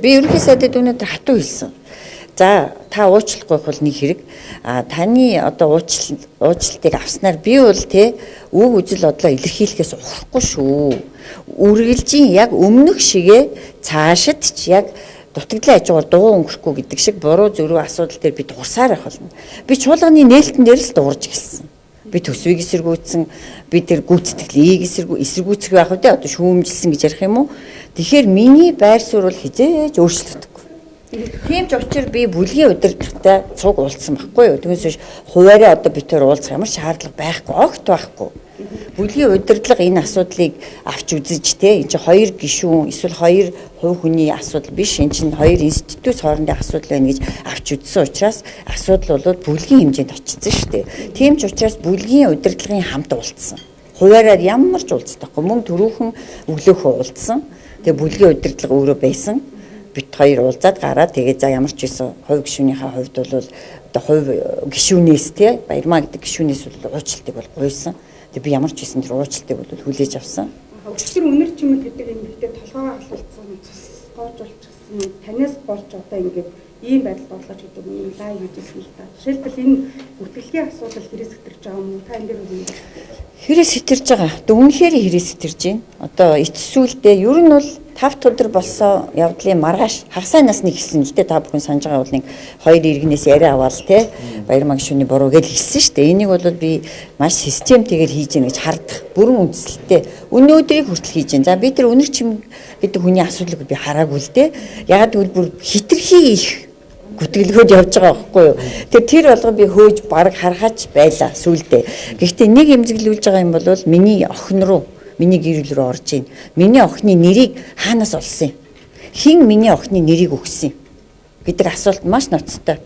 Би ерөнхий сайдад өнөөдөр хатуу хэлсэн. За та уучлахгүй бол нэг хэрэг. Таны одоо уучлалтыг авснаар би бол те үг үзэл бодлоо илэрхийлэхээс ухрахгүй шүү. Үргэлжийн яг өмнөх шигээ цаашид ч яг дутагдлын хажуугаар дуу өнгөрөхгүй гэдэг шиг буруу зөрүү асуудал дээр би дуусаар байх болно. Би чуулганы нээлтэн дээр л дуурж эхэлсэн. Би төсвийг эсэргүүцсэн, би тэр гүйцэтгэлийг эсэргүүцэх байх үү те одоо шүүмжилсэн гэж ярих юм уу? Тэгэхээр миний байр суурь бол хизээж өөрчлөгдөхгүй. Тийм ч учраас би бүлгийн удирдлагатай цуг уулзсан байхгүй юу? Түүнээс биш хуваараа одоо би тэр уулзах ямар шаардлага байхгүй, огт байхгүй. Бүлгийн удирдлага энэ асуудлыг авч үзэж те энэ чинь хоёр гишүүн эсвэл хоёр хувь хүний асуудал биш, энэ чинь хоёр институт хоорондын асуудал байна гэж авч үзсэн учраас асуудал бол бүлгийн хэмжээнд очсон шүү дээ. Тийм ч учраас бүлгийн удирдлагын хамт уулзсан. Хуваараар ямар ч уулздаг байхгүй, мөн төрүүхэн өглөөхөө уулзсан. Тэгээ бүлгийн удирдлага өөрөө байсан. Бит хоёр уулзаад гараад тэгээ за ямар ч байсан хувь гишүүнийхээ хувьд бол одоо хувь гишүүнээс те Баярмаа гэдэг гишүүнээс бол уучлалтыг бол гуйсан. Тэгээ би ямар ч байсан тэр уучлалтыг бол хүлээж авсан. Өчигдөр үнэр чимэг гэдэг эмэгтэй толгойгоо халуулсан гоожулчихсан танаас болж одоо ингээд ийм байдал болооч гэдэг юм лайв хийжсэн л та. Жишээлбэл энэ бүртгэлгийн асуудал хэрэг сэтэрч байгаа юм уу? Та энэ дээр үгүй. Хэрэг сэтэрч байгаа. Үнэхээр хэрэг сэтэрж байна. Одоо эцсүүлдээ ер нь бол 5 өдөр болсон явдлын маргааш хагасаа насны хэлсэн л дээ та бүхэн санаж байгаа бол нэг хоёр иргэнээс яриа аваад те Баярмаа гишүүний буруу гэж хэлсэн шүү дээ. Энийг бол би маш системтэйгээр хийж гэнэ гэж хардах бүрэн үндслэлтэй өнөөдрийг хүртэл хийж гэн. За би тэр үнэр чим гэдэг хүний асуудлыг би хараагүй л дээ. Ягаад гэвэл бүр хитрхи их гүтгэлгөөд явж байгаа байхгүй юу. Тэр болгоо би хөөж бараг харахаач байла сүулдэ. Гэхдээ нэг эмзэглүүлж байгаа юм бол миний охин руу миний гэрэл рүү орж ийн. Миний охины нэрийг хаанаас олсон юм? Хин миний охины нэрийг өгсөн юм? Гэдэг асуулт маш ноцтой.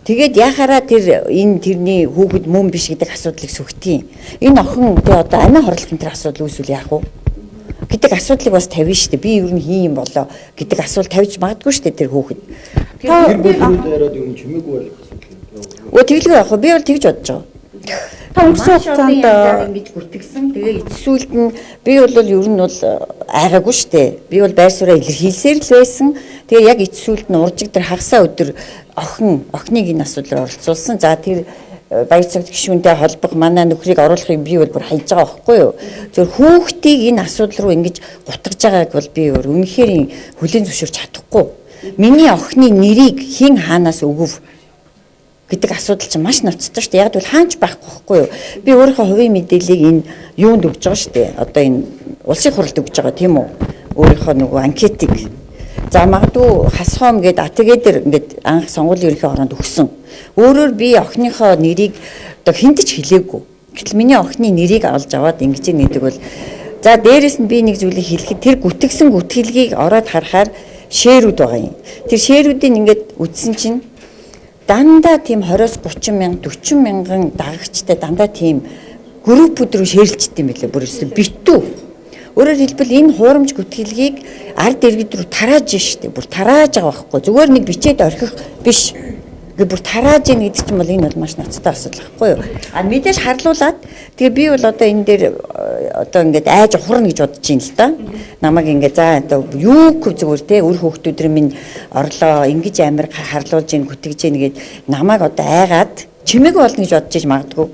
Тэгээд яхаараа энэ тэрний хүүхэд мөн биш гэдэг асуудлыг сүхтийн. Энэ охин одоо амиа хорлохын тэр асуудал үүсвэл яах вэ? Гэдэг асуудлыг бас тавина шүү дээ. Би ер нь хийн юм болоо гэдэг асуулт тавьж магадгүй шүү дээ тэр хүүхэд. Тэр бүрүүд яриад юм чимээгүй байх асуудал. Өө тэгэлгүй яах вэ? Би бол тэгж бодож байгаа. Та өнгөрсөн хугацаанд ингэж бүртгэсэн. Тэгээ эцсүүлд нь би бол ер нь бол айгаагүй штэ. Би бол байр сууриа илэрхийлсээр л байсан. Тэгээ яг эцсүүлд нь уржиг тэр хагасаа өдөр охиныг энэ асуудлаар оролцуулсан. За тэр баяр цагт гишүүнтэй холбох манай нөхрийг оруулахыг би бол бүр хайж байгаа байхгүй юу. Зөв хүүхдийг энэ асуудал руу ингэж гутгаж байгааг бол би үнэхээр хүлээн зөвшөөрч чадахгүй. Миний охины нэрийг хэн хаанаас өгөв гэдэг асуудал чинь маш ноцтой шүү дээ. Яг бол хаач байхгүй юу. Би өөрийнхөө хувийн мэдээллийг энэ юунд өгж байгаа шүү дээ. Одоо энэ улсын хурлд өгж байгаа тийм үү? Өөрийнхөө нөгөө анкетыг. За магадгүй хасхом гэдэг тэгээд ингээд анх сонгуулийн ерөнхий хороонд өгсөн. Өөрөөр би охиныхоо нэрийг одоо хүнд ч хэлээгүй. Гэтэл миний охины нэрийг олж аваад ингэж нэгдэг бол за дээрэс нь би нэг зүйлийг хэлэхэд тэр гүтгсэн гүтгэлгийг ороод харахаар шээрүүд байгаа юм. Тэр шээрүүдийн ингээд үтсэн чинь дандаа тийм 20-30 мянга 40 мянган дагагчтай дандаа тийм группүүд рүү шеэрлждэг юм билээ. Бүр өсө битүү. Өөрөөр хэлбэл энэ хуурамч гүтгэлгийг ард иргэд рүү тарааж штэ. Бүр тарааж байгаа байхгүй. Зүгээр нэг бичээд орхих биш. Гэ бүр тарааж ийн гэдэг чинь бол энэ бол маш ноцтой асуудал байхгүй юу? Мэдээж харлуулад тэгээ би бол одоо энэ дээр одоо ингээд айж ухарна гэж бодож байна л да. Намайг ингээд за одоо юу зүгээр те үр хүүхдүүдэр минь орлоо ингэж амир харлуулж ийн гүтгэж ийн гээд намайг одоо айгаад чимээг болно гэж бодож иж магадгүй.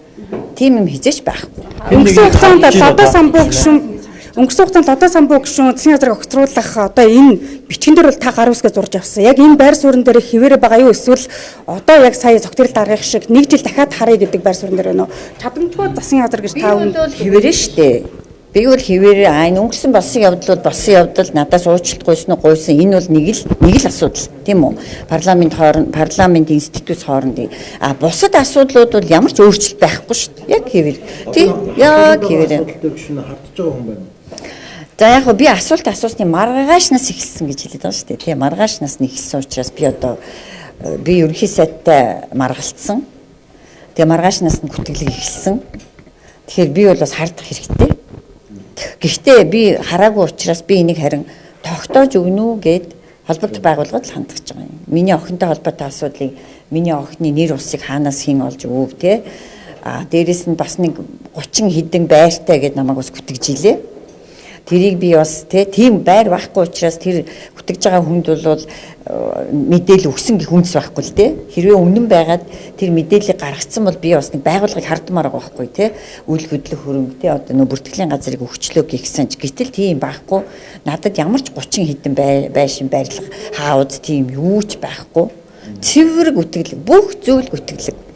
Тийм юм хизээч байхгүй. Өнгөрсөн хугацаанд одоо самбуу гишүүн өнгөрсөн хугацаанд одоо самбуу гишүүн засгийн газрыг огцруулах одоо энэ бичгэн дээр бол та гар үсгээ зурж авсан. Яг энэ байр суурин дээр хിവэрэ байгаа юу эсвэл одоо яг сая цогцрол даргах шиг нэг жил дахиад харъя гэдэг байр суурин дээр байна уу? Чадамжгүй засгийн газар гэж та бол хിവэрэ штэ. Би бол хിവэрэ өнгөрсөн болсон явдал бол болсон явдал надаас уучлалт гуйсан уу гуйсан энэ бол нэг л асуудал тийм үү? Парламент институт хоорондын бусад асуудлууд бол ямар ч өөрчлөлт байхгүй штэ. Яг хിവэр. Тийм яг хിവэрэ. Гишүүнээ хардж байгаа хүн байна. За яг би асуусны маргаашнаас эхэлсэн гэж хэлээд байгаа шүү дээ. Тийм маргаашнаас нь эхэлсэн учраас би ерөнхий сайдтай маргалцсан. Тэгээ маргаашнаас нь гүтгэлэг эхэлсэн. Тэгэхээр би бол бас хардах хэрэгтэй. Гэхдээ би хараагүй учраас би энийг харин тогтоож өгнө гэд холбогдох байгууллагад л хандгаж байгаа юм. Миний охинтой холбоотой асуудлыг миний охины нэр усыг хаанаас хэн олж өгөв те. Дээрээс нь бас нэг 30 хэдэн байртай гэд намайг бас гүтгэж илээ. Тэрийг би бас тийм байр байхгүй учраас тэр хүтгэж байгаа хүнд бол мэдээлэл өгсөн гэх үндэс байхгүй л те. Хэрвээ өмнө нь байгаад тэр мэдээллийг гаргацсан бол би бас нэг байгууллагыг хардмаар байгаа байхгүй те. Үйл хөдлөх хөрөнгө те одоо нөө бүртгэлийн газрыг өгчлөө гэсэн ч гэтэл тийм байхгүй. Надад ямар ч 30 хэдэн байшин барилга хаауд тийм юу ч байхгүй. Цэвэр гүтгэлэг бүх зүйл гүтгэлэг.